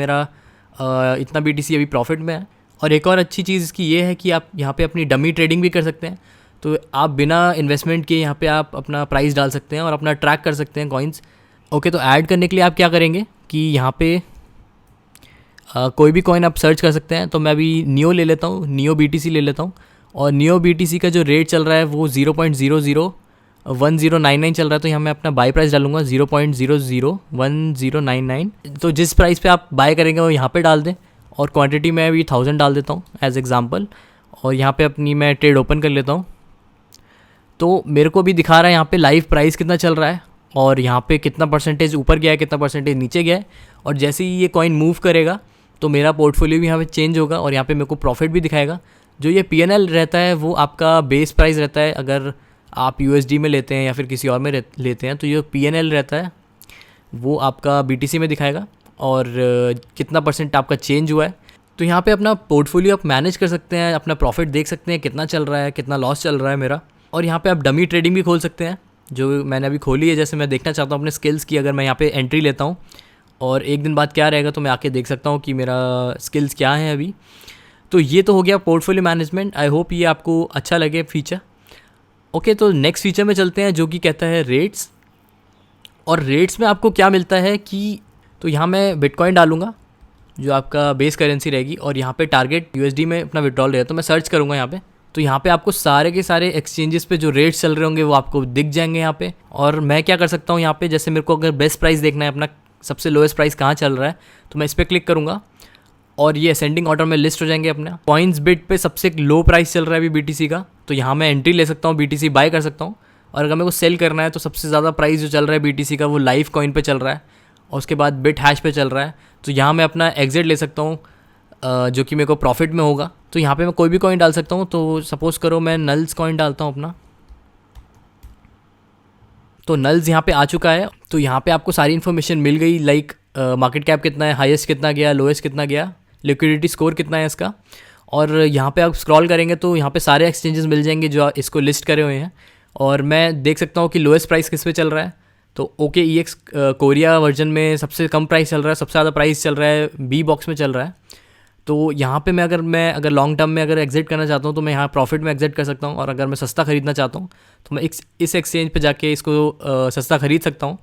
BTC अभी प्रॉफिट में है। और एक और अच्छी चीज़ इसकी ये है कि आप यहाँ पे अपनी डमी ट्रेडिंग भी कर सकते हैं। तो आप बिना इन्वेस्टमेंट के यहाँ पे आप अपना प्राइस डाल सकते हैं और अपना ट्रैक कर सकते हैं कॉइन्स। ओके, तो ऐड करने के लिए आप क्या करेंगे कि यहाँ पे कोई भी कॉइन आप सर्च कर सकते हैं। तो मैं अभी नियो ले लेता हूँ, नियो BTC ले लेता हूँ। और नियो BTC का जो रेट चल रहा है वो 0.001099 चल रहा है। तो यहाँ मैं अपना बाय प्राइस डालूंगा 0.001099। तो जिस प्राइस पे आप बाय करेंगे वो यहाँ पे डाल दें। और क्वांटिटी मैं अभी 1000 डाल देता हूँ एज एग्जांपल। और यहाँ पे अपनी मैं ट्रेड ओपन कर लेता हूँ। तो मेरे को भी दिखा रहा है यहाँ पे लाइव प्राइस कितना चल रहा है और यहाँ पे कितना परसेंटेज ऊपर गया है, कितना परसेंटेज नीचे गया है। और जैसे ही ये कॉइन मूव करेगा तो मेरा पोर्टफोलियो भी यहाँ पे चेंज होगा और यहाँ पे मेरे को प्रॉफिट भी दिखाएगा। जो ये PNL रहता है वो आपका बेस प्राइस रहता है। अगर आप USD में लेते हैं या फिर किसी और में लेते हैं तो ये PNL रहता है वो आपका BTC में दिखाएगा और कितना परसेंट आपका चेंज हुआ है। तो यहाँ पे अपना पोर्टफोलियो आप मैनेज कर सकते हैं, अपना प्रॉफिट देख सकते हैं कितना चल रहा है, कितना लॉस चल रहा है मेरा। और यहाँ पे आप डमी ट्रेडिंग भी खोल सकते हैं जो मैंने अभी खोली है। जैसे मैं देखना चाहता हूँ अपने स्किल्स की, अगर मैं यहाँ पे एंट्री लेता हूँ और एक दिन बाद क्या रहेगा तो मैं आके देख सकता हूँ कि मेरा स्किल्स क्या है अभी। तो ये तो हो गया पोर्टफोलियो मैनेजमेंट। आई होप ये आपको अच्छा लगे फीचर। ओके, तो नेक्स्ट फीचर में चलते हैं जो कि कहता है रेट्स। और रेट्स में आपको क्या मिलता है कि, तो यहाँ मैं बिटकॉइन डालूंगा जो आपका बेस करेंसी रहेगी और यहाँ पे टारगेट USD में अपना विड्रॉल रहेगा। तो मैं सर्च करूँगा यहाँ पे, तो यहाँ पे आपको सारे के सारे एक्सचेंजेस पे जो रेट्स चल रहे होंगे वो आपको दिख जाएंगे यहाँ पे। और मैं क्या कर सकता हूँ यहाँ पे, जैसे मेरे को अगर बेस्ट प्राइस देखना है, अपना सबसे लोएस्ट प्राइस कहाँ चल रहा है, तो मैं इस पर क्लिक करूँगा और ये असेंडिंग ऑर्डर में लिस्ट हो जाएंगे अपना। कॉइन्स बिट पे सबसे लो प्राइस चल रहा है अभी BTC का, तो यहाँ मैं एंट्री ले सकता हूँ, BTC बाय कर सकता हूँ। और अगर मेरे को सेल करना है तो सबसे ज़्यादा प्राइस जो चल रहा है BTC का वो लाइव कॉइन पे चल रहा है और उसके बाद बिट हैश पे चल रहा है। तो यहाँ मैं अपना एग्जिट ले सकता हूँ जो कि मेरे को प्रॉफिट में होगा। तो यहाँ पे मैं कोई भी कॉइन डाल सकता हूँ। तो सपोज़ करो मैं नल्स कॉइन डालता हूँ अपना, तो नल्स यहाँ पे आ चुका है। तो यहाँ पे आपको सारी इन्फॉर्मेशन मिल गई, लाइक मार्केट कैप कितना है, हाईएस्ट कितना गया, लोएस्ट कितना गया, लिक्विडिटी स्कोर कितना है इसका। और यहाँ पे आप स्क्रॉल करेंगे तो यहाँ पे सारे एक्सचेंजेस मिल जाएंगे जो इसको लिस्ट करे हुए हैं। और मैं देख सकता हूँ कि लोएस्ट प्राइस किस पे चल रहा है। तो OKEX कोरिया वर्जन में सबसे कम प्राइस चल रहा है, सबसे ज़्यादा प्राइस चल रहा है B बॉक्स में चल रहा है। तो यहाँ पे मैं अगर लॉन्ग टर्म में अगर एग्जिट करना चाहता हूँ तो मैं यहाँ प्रॉफिट में एग्जिट कर सकता हूँ। और अगर मैं सस्ता ख़रीदना चाहता हूँ तो मैं इस एक्सचेंज पे जाके इसको सस्ता ख़रीद सकता हूँ।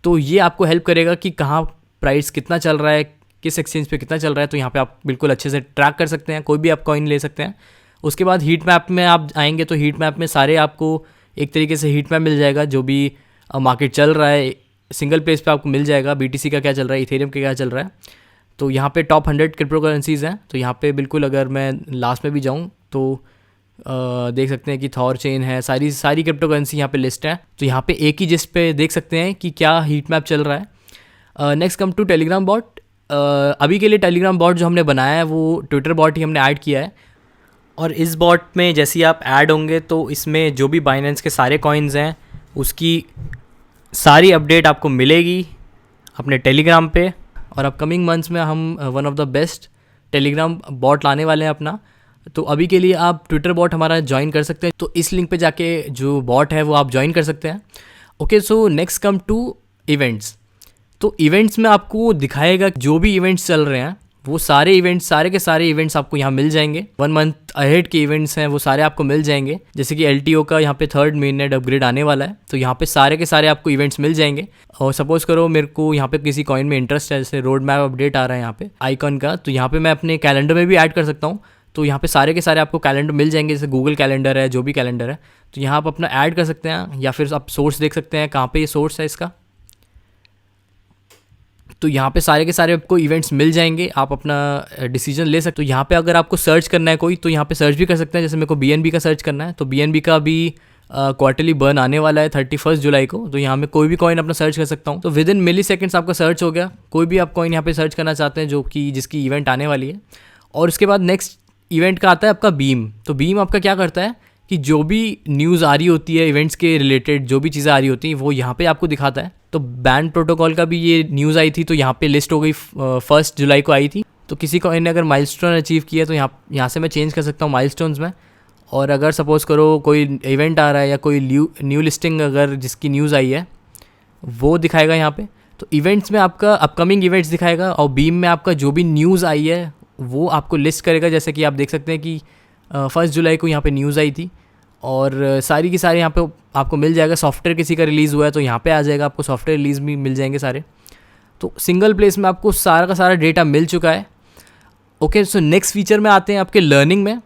तो ये आपको हेल्प करेगा कि कहाँ प्राइस कितना चल रहा है, किस एक्सचेंज पे कितना चल रहा है। तो यहाँ पे आप बिल्कुल अच्छे से ट्रैक कर सकते हैं, कोई भी आप कॉइन ले सकते हैं। उसके बाद हीट मैप में आप आएंगे तो हीट मैप में सारे आपको एक तरीके से हीट मैप मिल जाएगा, जो भी मार्केट चल रहा है सिंगल पेज पे आपको मिल जाएगा। BTC का क्या चल रहा है, इथेरियम का क्या चल रहा है। तो यहाँ पे टॉप 100 क्रिप्टो करेंसीज़ हैं। तो यहाँ पे बिल्कुल अगर मैं लास्ट में भी जाऊँ तो देख सकते हैं कि थॉर चेन है, सारी क्रिप्टो करेंसी यहाँ पे लिस्ट है। तो यहाँ पे एक ही जिस पे देख सकते हैं कि क्या हीट मैप चल रहा है। Next come to Telegram bot. अभी के लिए टेलीग्राम बॉट जो हमने बनाया है वो ट्विटर बॉट ही हमने ऐड किया है, और इस बॉट में जैसे ही आप ऐड होंगे तो इसमें जो भी बाइनेंस के सारे कॉइन्स हैं उसकी सारी अपडेट आपको मिलेगी अपने टेलीग्राम पे। और अपकमिंग मंथ्स में हम one of the best Telegram bot लाने वाले हैं अपना। तो अभी के लिए आप ट्विटर बॉट हमारा ज्वाइन कर सकते हैं, तो इस लिंक पे जाके जो बॉट है वो आप ज्वाइन कर सकते हैं। Okay, so next come to events. तो इवेंट्स में आपको दिखाएगा जो भी इवेंट्स चल रहे हैं वो सारे इवेंट्स, सारे के सारे इवेंट्स आपको यहाँ मिल जाएंगे। 1 मंथ अहेड के इवेंट्स हैं वो सारे आपको मिल जाएंगे। जैसे कि LTO का यहाँ पे 3rd मेननेट अपग्रेड आने वाला है, तो यहाँ पे सारे के सारे आपको इवेंट्स मिल जाएंगे। और सपोज करो मेरे को यहाँ पे किसी कॉइन में इंटरेस्ट है, जैसे रोड मैप अपडेट आ रहा है यहाँ पे आइकन का, तो यहाँ पे मैं अपने कैलेंडर में भी ऐड कर सकता हूँ। तो यहाँ पे सारे के सारे आपको कैलेंडर मिल जाएंगे, जैसे गूगल कैलेंडर है, जो भी कैलेंडर है, तो यहाँ आप अपना ऐड कर सकते हैं। या फिर आप सोर्स देख सकते हैं कहाँ पे ये सोर्स है इसका, तो यहाँ पे सारे के सारे आपको इवेंट्स मिल जाएंगे, आप अपना डिसीजन ले सकते हो। यहाँ पे अगर आपको सर्च करना है कोई, तो यहाँ पे सर्च भी कर सकते हैं। जैसे मेरे को BNB का सर्च करना है, तो BNB का भी क्वार्टरली बर्न आने वाला है 31 जुलाई को, तो यहाँ में कोई भी कॉइन अपना सर्च कर सकता हूँ। तो विद इन मिली सेकेंड्स आपका सर्च हो गया, कोई भी आप कॉइन यहाँ पे सर्च करना चाहते हैं जो कि जिसकी इवेंट आने वाली है। और उसके बाद नेक्स्ट इवेंट का आता है आपका बीम। तो बीम आपका क्या करता है कि जो भी न्यूज़ आ रही होती है इवेंट्स के रिलेटेड, जो भी चीज़ें आ रही होती हैं वो यहाँ पे आपको दिखाता है। तो बैंड प्रोटोकॉल का भी ये न्यूज़ आई थी, तो यहाँ पे लिस्ट हो गई 1 जुलाई को आई थी। तो किसी कॉइन ने अगर माइलस्टोन अचीव किया तो यहाँ से मैं चेंज कर सकता हूँ माइलस्टोन्स में। और अगर सपोज़ करो कोई इवेंट आ रहा है या कोई न्यू लिस्टिंग अगर जिसकी न्यूज़ आई है वो दिखाएगा यहाँ पे। तो इवेंट्स में आपका अपकमिंग इवेंट्स दिखाएगा, और बीम में आपका जो भी न्यूज़ आई है वो आपको लिस्ट करेगा। जैसे कि आप देख सकते हैं कि 1 जुलाई को यहाँ पे न्यूज़ आई थी, और सारी की सारी यहाँ पे आपको मिल जाएगा। सॉफ्टवेयर किसी का रिलीज़ हुआ है तो यहाँ पे आ जाएगा, आपको सॉफ्टवेयर रिलीज़ भी मिल जाएंगे सारे। तो सिंगल प्लेस में आपको सारा का सारा डेटा मिल चुका है। ओके, सो नेक्स्ट फीचर में आते हैं आपके लर्निंग में।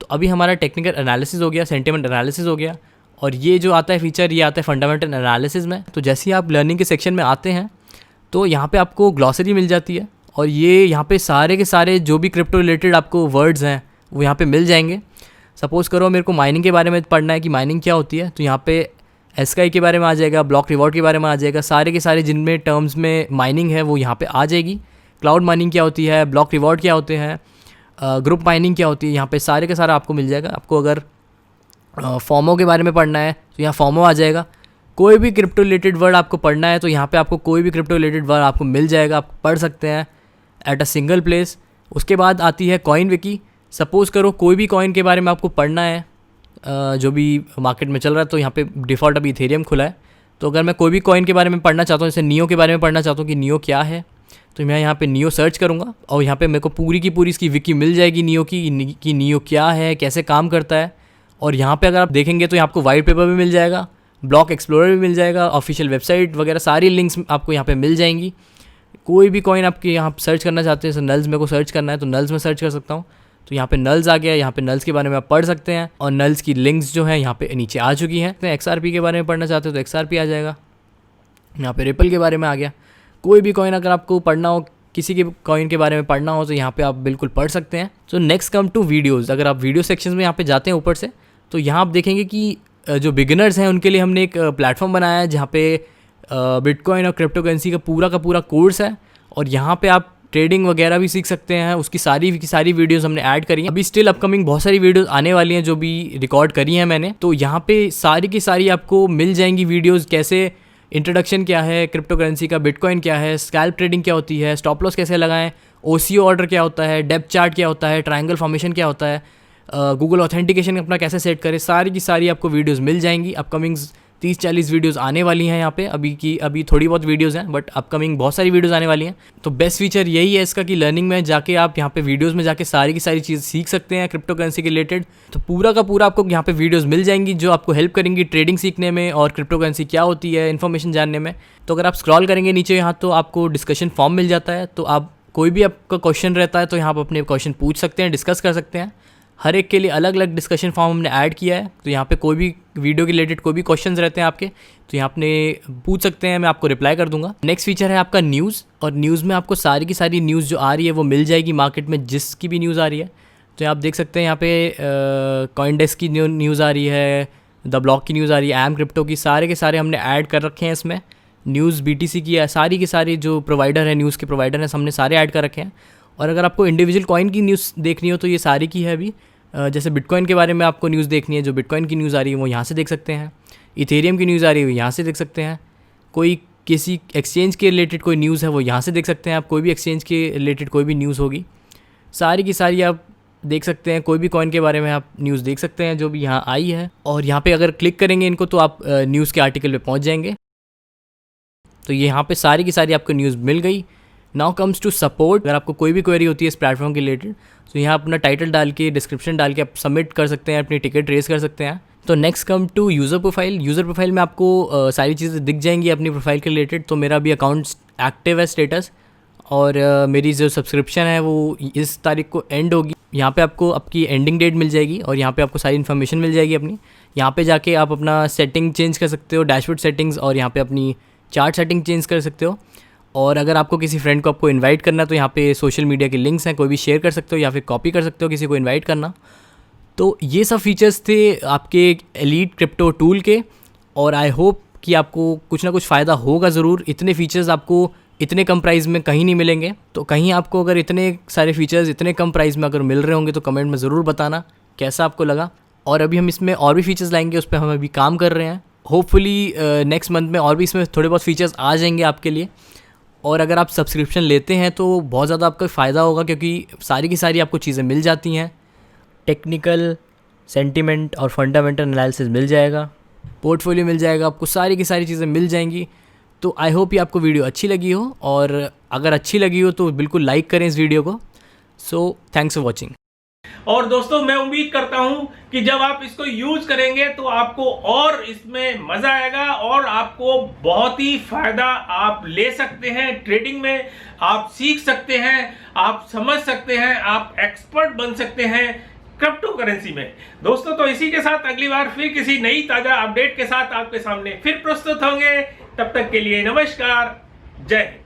तो अभी हमारा टेक्निकल एनालिसिस हो गया, सेंटिमेंट एनालिसिस हो गया, और ये जो आता है फीचर ये आता है फंडामेंटल एनालिसिस में। तो जैसे ही आप लर्निंग के सेक्शन में आते हैं तो यहाँ पे आपको ग्लॉसरी मिल जाती है, और ये यहाँ पे सारे के सारे जो भी क्रिप्टो रिलेटेड आपको वर्ड्स हैं वो यहाँ पे मिल जाएंगे। सपोज़ करो मेरे को माइनिंग के बारे में पढ़ना है कि माइनिंग क्या होती है, तो यहाँ पे एस्काई के बारे में आ जाएगा, ब्लॉक रिवॉर्ड के बारे में आ जाएगा, सारे के सारे जिनमें टर्म्स में माइनिंग है वो यहाँ पे आ जाएगी। क्लाउड माइनिंग क्या होती है, ब्लॉक रिवॉर्ड क्या होते हैं, ग्रुप माइनिंग क्या होती है, यहाँ पे सारे का सारा आपको मिल जाएगा। आपको अगर फॉर्मो के बारे में पढ़ना है तो यहाँ फॉर्मो आ जाएगा। कोई भी क्रिप्टो रिलेटेड वर्ड आपको पढ़ना है तो यहाँ पे आपको कोई भी क्रिप्टो रिलेटेड वर्ड आपको मिल जाएगा, आप पढ़ सकते हैं एट अ सिंगल प्लेस। उसके बाद आती है कॉइन विकी। सपोज़ करो कोई भी कॉइन के बारे में आपको पढ़ना है जो भी मार्केट में चल रहा है, तो यहाँ पे डिफ़ॉल्ट अभी इथेरियम खुला है। तो अगर मैं कोई भी कॉइन के बारे में पढ़ना चाहता हूँ, जैसे नियो के बारे में पढ़ना चाहता हूँ कि नियो क्या है, तो मैं यहाँ पे नियो सर्च करूँगा और यहाँ पे मेरे को पूरी की पूरी इसकी विकी मिल जाएगी नियो की, कि नियो क्या है, कैसे काम करता है। और यहाँ पे अगर आप देखेंगे तो यहाँ आपको वाइट पेपर भी मिल जाएगा, ब्लॉक एक्सप्लोरर भी मिल जाएगा, ऑफिशियल वेबसाइट वगैरह सारी लिंक्स आपको यहाँ पे मिल जाएंगी। कोई भी कॉइन आपके यहाँ सर्च करना चाहते हैं, जैसे नल्स मेरे को सर्च करना है तो नल्स में सर्च कर सकता हूँ। तो यहाँ पे नल्स आ गया, यहाँ पे नल्स के बारे में आप पढ़ सकते हैं, और नल्स की लिंक्स जो है यहाँ पे नीचे आ चुकी हैं। XRP के बारे में पढ़ना चाहते हो तो XRP आ जाएगा, यहाँ पे रिपल के बारे में आ गया। कोई भी कॉइन अगर आपको पढ़ना हो, किसी के कॉइन के बारे में पढ़ना हो तो यहाँ पे आप बिल्कुल पढ़ सकते हैं। So next come to videos. अगर आप वीडियो सेक्शन में यहाँ पे जाते हैं ऊपर से, तो यहाँ आप देखेंगे कि जो बिगिनर्स हैं उनके लिए हमने एक प्लेटफॉर्म बनाया है जहाँ पे बिटकॉइन और क्रिप्टो करेंसी का पूरा कोर्स है, और यहाँ पे आप ट्रेडिंग वगैरह भी सीख सकते हैं। उसकी सारी वीडियोस हमने ऐड करी हैं। अभी स्टिल अपकमिंग बहुत सारी वीडियोस आने वाली हैं जो भी रिकॉर्ड करी हैं मैंने। तो यहाँ पे सारी की सारी आपको मिल जाएंगी वीडियोस। कैसे इंट्रोडक्शन क्या है क्रिप्टो करेंसी का, बिटकॉइन क्या है, स्कैल्प ट्रेडिंग क्या होती है, स्टॉप लॉस कैसे लगाएं, OCO ऑर्डर क्या होता है, डेप्थ चार्ट क्या होता है, ट्रायंगल फॉर्मेशन क्या होता है, गूगल ऑथेंटिकेशन अपना कैसे सेट करें, सारी की सारी आपको वीडियोस मिल जाएंगी। अपकमिंग 30-40 वीडियोस आने वाली हैं यहाँ पे। अभी थोड़ी बहुत वीडियोस हैं, बट अपकमिंग बहुत सारी वीडियोस आने वाली हैं। तो बेस्ट फीचर यही है इसका कि लर्निंग में जाके आप यहाँ पे वीडियोस में जाके सारी की सारी चीज़ सीख सकते हैं क्रिप्टो करेंसी के रिलेटेड। तो पूरा का पूरा आपको यहाँ पे वीडियोस मिल जाएंगी जो आपको हेल्प करेंगी ट्रेडिंग सीखने में और क्रिप्टो करेंसी क्या होती है इन्फॉर्मेशन जानने में। तो अगर आप स्क्रॉल करेंगे नीचे यहाँ तो आपको डिस्कशन फॉर्म मिल जाता है। तो आप कोई भी आपका क्वेश्चन रहता है तो यहाँ पर अपने क्वेश्चन पूछ सकते हैं, डिस्कस कर सकते हैं। हर एक के लिए अलग अलग डिस्कशन फॉर्म हमने ऐड किया है। तो यहाँ पे कोई भी वीडियो के रिलेटेड कोई भी क्वेश्चंस रहते हैं आपके, तो यहाँ अपने पूछ सकते हैं, मैं आपको रिप्लाई कर दूंगा। नेक्स्ट फीचर है आपका न्यूज़, और न्यूज़ में आपको सारी की सारी न्यूज़ जो आ रही है वो मिल जाएगी मार्केट में, जिसकी भी न्यूज़ आ रही है। तो आप देख सकते हैं यहाँ पे कॉइनडेस्क की न्यूज़ आ रही है, द ब्लॉक की न्यूज़ आ रही है, एम क्रिप्टो की, सारे के सारे हमने ऐड कर रखे हैं इसमें। न्यूज़ BTC की है, सारी की सारी जो प्रोवाइडर है, न्यूज़ के प्रोवाइडर हैं, हमने सारे ऐड कर रखे हैं। और अगर आपको इंडिविजुअल कॉइन की न्यूज़ देखनी हो तो ये सारी की है अभी। जैसे बिटकॉइन के बारे में आपको न्यूज़ देखनी है, जो बिटकॉइन की न्यूज़ आ रही है वो यहाँ से देख सकते हैं। इथेरियम की न्यूज़ आ रही है वो यहाँ से देख सकते हैं। कोई किसी एक्सचेंज के रिलेटेड कोई न्यूज़ है वो यहाँ से देख सकते हैं आप। कोई भी एक्सचेंज के रिलेटेड कोई भी न्यूज़ होगी, सारी की सारी आप देख सकते हैं। कोई भी कॉइन के बारे में आप न्यूज़ देख सकते हैं जो भी यहाँ आई है। और यहाँ पे अगर क्लिक करेंगे इनको तो आप न्यूज़ के आर्टिकल पे पहुँच जाएंगे। तो ये यहाँ पे सारी की सारी आपको न्यूज़ मिल गई। Now comes to support. अगर आपको कोई भी क्वेरी होती है इस प्लेटफॉर्म के रिलेटेड तो यहाँ अपना टाइटल डाल के, डिस्क्रिप्शन डाल के आप सबमिट कर सकते हैं, अपनी टिकट रेस कर सकते हैं। तो next come to user profile. User profile में आपको सारी चीज़ें दिख जाएंगी अपनी प्रोफाइल के रिलेटेड। तो मेरा भी अकाउंट एक्टिव है स्टेटस, और मेरी जो सब्सक्रिप्शन है वो इस तारीख को एंड होगी। यहाँ पे आपको आपकी एंडिंग डेट मिल जाएगी और यहाँ पे आपको सारी इन्फॉर्मेशन मिल जाएगी अपनी। यहाँ पे जाके आप अपना सेटिंग चेंज कर सकते हो, डैशबोर्ड सेटिंग्स, और यहाँ पे अपनी चार्ट सेटिंग चेंज कर सकते हो। और अगर आपको किसी फ्रेंड को आपको इनवाइट करना है तो यहाँ पे सोशल मीडिया के लिंक्स हैं, कोई भी शेयर कर सकते हो या फिर कॉपी कर सकते हो किसी को इनवाइट करना। तो ये सब फीचर्स थे आपके एलीट क्रिप्टो टूल के, और आई होप कि आपको कुछ ना कुछ फ़ायदा होगा ज़रूर। इतने फीचर्स आपको इतने कम प्राइस में कहीं नहीं मिलेंगे। तो कहीं आपको अगर इतने सारे फीचर्स इतने कम प्राइस में अगर मिल रहे होंगे तो कमेंट में ज़रूर बताना कैसा आपको लगा। और अभी हम इसमें और भी फीचर्स लाएंगे, उस पर हम अभी काम कर रहे हैं। होपफुली नेक्स्ट मंथ में और भी इसमें थोड़े बहुत फीचर्स आ जाएंगे आपके लिए। और अगर आप सब्सक्रिप्शन लेते हैं तो बहुत ज़्यादा आपका फ़ायदा होगा, क्योंकि सारी की सारी आपको चीज़ें मिल जाती हैं। टेक्निकल, सेंटिमेंट और फंडामेंटल एनालिसिस मिल जाएगा, पोर्टफोलियो मिल जाएगा, आपको सारी की सारी चीज़ें मिल जाएंगी। तो आई होप ये आपको वीडियो अच्छी लगी हो, और अगर अच्छी लगी हो तो बिल्कुल लाइक करें इस वीडियो को। So thanks for watching. और दोस्तों मैं उम्मीद करता हूं कि जब आप इसको यूज करेंगे तो आपको और इसमें मजा आएगा और आपको बहुत ही फायदा आप ले सकते हैं। ट्रेडिंग में आप सीख सकते हैं, आप समझ सकते हैं, आप एक्सपर्ट बन सकते हैं क्रिप्टो करेंसी में। दोस्तों तो इसी के साथ अगली बार फिर किसी नई ताजा अपडेट के साथ आपके सामने फिर प्रस्तुत होंगे। तब तक के लिए नमस्कार, जय हिंद।